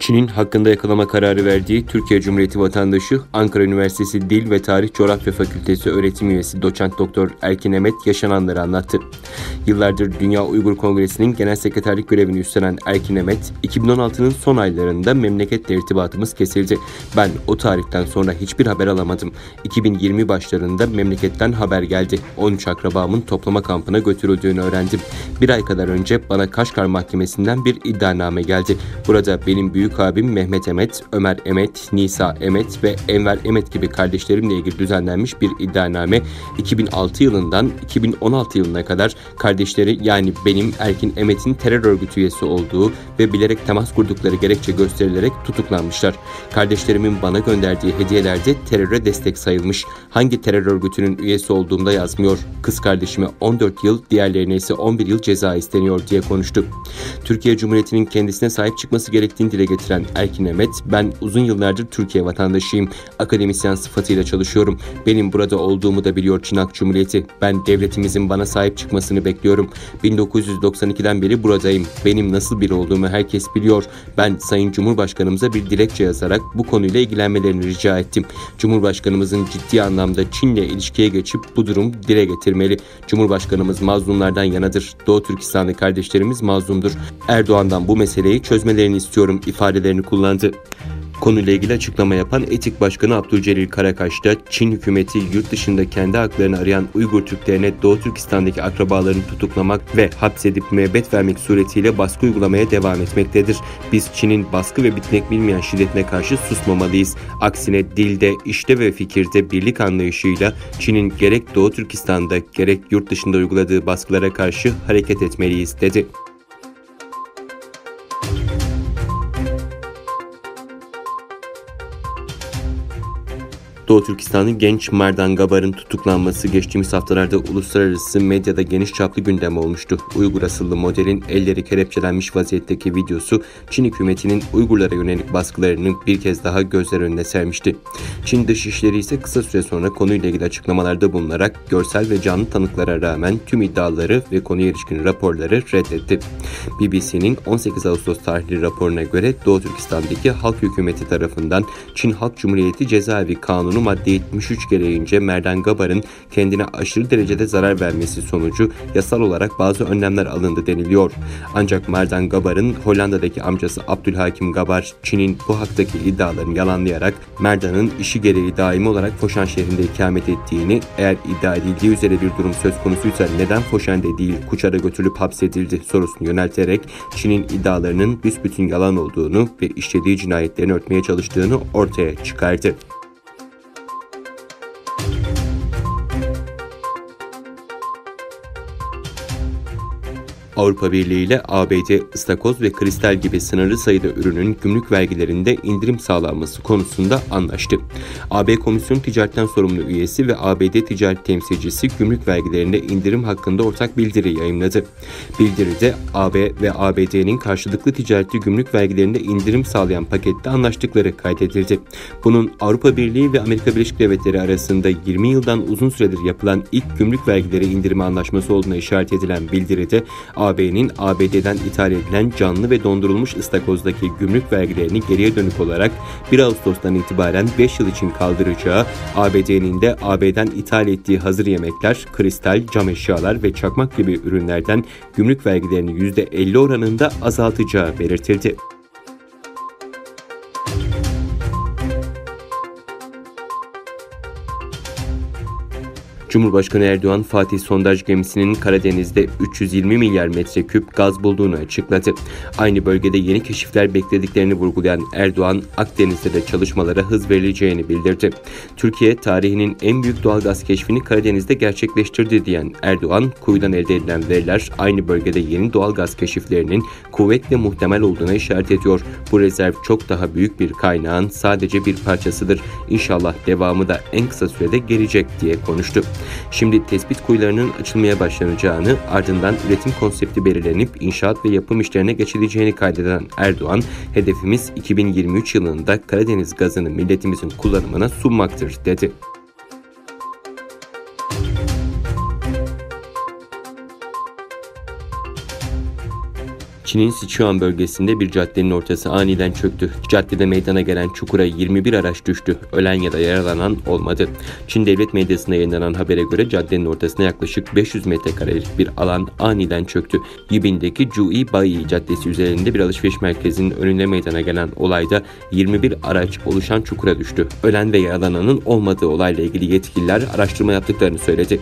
Çin'in hakkında yakalama kararı verdiği Türkiye Cumhuriyeti vatandaşı Ankara Üniversitesi Dil ve Tarih Coğrafya Fakültesi öğretim üyesi doçent doktor Erkin Emet yaşananları anlattı. Yıllardır Dünya Uygur Kongresi'nin genel sekreterlik görevini üstlenen Erkin Emet, 2016'nın son aylarında memleketle irtibatımız kesildi. Ben o tarihten sonra hiçbir haber alamadım. 2020 başlarında memleketten haber geldi. 13 akrabamın toplama kampına götürüldüğünü öğrendim. Bir ay kadar önce bana Kaşgar Mahkemesi'nden bir iddianame geldi. Burada benim büyük abim Mehmet Emet, Ömer Emet, Nisa Emet ve Enver Emet gibi kardeşlerimle ilgili düzenlenmiş bir iddianame 2006 yılından 2016 yılına kadar kardeşleri yani benim Erkin Emet'in terör örgütü üyesi olduğu ve bilerek temas kurdukları gerekçe gösterilerek tutuklanmışlar. Kardeşlerimin bana gönderdiği hediyelerde teröre destek sayılmış. Hangi terör örgütünün üyesi olduğumda yazmıyor. Kız kardeşime 14 yıl, diğerlerine ise 11 yıl ceza isteniyor diye konuştu. Türkiye Cumhuriyeti'nin kendisine sahip çıkması gerektiğini dile getiren Erkin Emet, ben uzun yıllardır Türkiye vatandaşıyım. Akademisyen sıfatıyla çalışıyorum. Benim burada olduğumu da biliyor Çin Halk Cumhuriyeti. Ben devletimizin bana sahip çıkmasını bekliyorum. 1992'den beri buradayım. Benim nasıl biri olduğumu herkes biliyor. Ben Sayın Cumhurbaşkanımıza bir dilekçe yazarak bu konuyla ilgilenmelerini rica ettim. Cumhurbaşkanımızın ciddi anlamda Çin'le ilişkiye geçip bu durum dile getirmeli. Cumhurbaşkanımız mazlumlardan yanadır. Doğu Türkistanlı kardeşlerimiz mazlumdur. Erdoğan'dan bu meseleyi çözmelerini istiyorum ifadelerini kullandı. Konuyla ilgili açıklama yapan Etik Başkanı Abdülcelil Karakaş da Çin hükümeti yurt dışında kendi haklarını arayan Uygur Türklerine Doğu Türkistan'daki akrabalarını tutuklamak ve hapsedip müebbet vermek suretiyle baskı uygulamaya devam etmektedir. Biz Çin'in baskı ve bitmek bilmeyen şiddetine karşı susmamalıyız. Aksine dilde, işte ve fikirde birlik anlayışıyla Çin'in gerek Doğu Türkistan'da gerek yurt dışında uyguladığı baskılara karşı hareket etmeliyiz dedi. Doğu Türkistanlı genç Merdan Gabar'ın tutuklanması geçtiğimiz haftalarda uluslararası medyada geniş çaplı gündem olmuştu. Uygur asıllı modelin elleri kelepçelenmiş vaziyetteki videosu Çin hükümetinin Uygurlara yönelik baskılarını bir kez daha gözler önüne sermişti. Çin Dışişleri ise kısa süre sonra konuyla ilgili açıklamalarda bulunarak görsel ve canlı tanıklara rağmen tüm iddiaları ve konuya ilişkin raporları reddetti. BBC'nin 18 Ağustos tarihli raporuna göre Doğu Türkistan'daki halk hükümeti tarafından Çin Halk Cumhuriyeti Cezaevi Kanunu madde 73 gereğince Merdan Gabar'ın kendine aşırı derecede zarar vermesi sonucu yasal olarak bazı önlemler alındı deniliyor. Ancak Merdan Gabar'ın Hollanda'daki amcası Abdülhakim Gabar, Çin'in bu haktaki iddialarını yalanlayarak Merdan'ın işi gereği daimi olarak Foşan şehrinde ikamet ettiğini, eğer iddia edildiği üzere bir durum söz konusuysa neden Foşan'da değil Kuçar'a götürülüp hapsedildi sorusunu yönelterek Çin'in iddialarının büsbütün yalan olduğunu ve işlediği cinayetlerini örtmeye çalıştığını ortaya çıkardı. Avrupa Birliği ile ABD, ıstakoz ve kristal gibi sınırlı sayıda ürünün gümrük vergilerinde indirim sağlanması konusunda anlaştı. AB Komisyon Ticaretten Sorumlu Üyesi ve ABD Ticaret Temsilcisi gümrük vergilerinde indirim hakkında ortak bildiri yayımladı. Bildiride AB ve ABD'nin karşılıklı ticaretli gümrük vergilerinde indirim sağlayan pakette anlaştıkları kaydedildi. Bunun Avrupa Birliği ve Amerika Birleşik Devletleri arasında 20 yıldan uzun süredir yapılan ilk gümrük vergileri indirimi anlaşması olduğuna işaret edilen bildiride AB'nin ABD'den ithal edilen canlı ve dondurulmuş ıstakozdaki gümrük vergilerini geriye dönük olarak 1 Ağustos'tan itibaren 5 yıl için kaldıracağı, ABD'nin de AB'den ithal ettiği hazır yemekler, kristal, cam eşyalar ve çakmak gibi ürünlerden gümrük vergilerini %50 oranında azaltacağı belirtildi. Cumhurbaşkanı Erdoğan, Fatih sondaj gemisinin Karadeniz'de 320 milyar metreküp gaz bulduğunu açıkladı. Aynı bölgede yeni keşifler beklediklerini vurgulayan Erdoğan, Akdeniz'de de çalışmalara hız verileceğini bildirdi. Türkiye, tarihinin en büyük doğalgaz keşfini Karadeniz'de gerçekleştirdi diyen Erdoğan, kuyudan elde edilen veriler aynı bölgede yeni doğalgaz keşiflerinin kuvvetle muhtemel olduğuna işaret ediyor. Bu rezerv çok daha büyük bir kaynağın sadece bir parçasıdır. İnşallah devamı da en kısa sürede gelecek diye konuştu. Şimdi tespit kuyularının açılmaya başlanacağını, ardından üretim konsepti belirlenip inşaat ve yapım işlerine geçileceğini kaydeden Erdoğan, hedefimiz 2023 yılında Karadeniz gazını milletimizin kullanımına sunmaktır dedi. Çin'in Sichuan bölgesinde bir caddenin ortası aniden çöktü. Caddede meydana gelen çukura 21 araç düştü. Ölen ya da yaralanan olmadı. Çin devlet medyasında yayınlanan habere göre caddenin ortasına yaklaşık 500 metrekarelik bir alan aniden çöktü. Yibin'deki Zhuyi Bai Caddesi üzerinde bir alışveriş merkezinin önünde meydana gelen olayda 21 araç oluşan çukura düştü. Ölen ve yaralananın olmadığı olayla ilgili yetkililer araştırma yaptıklarını söyledi.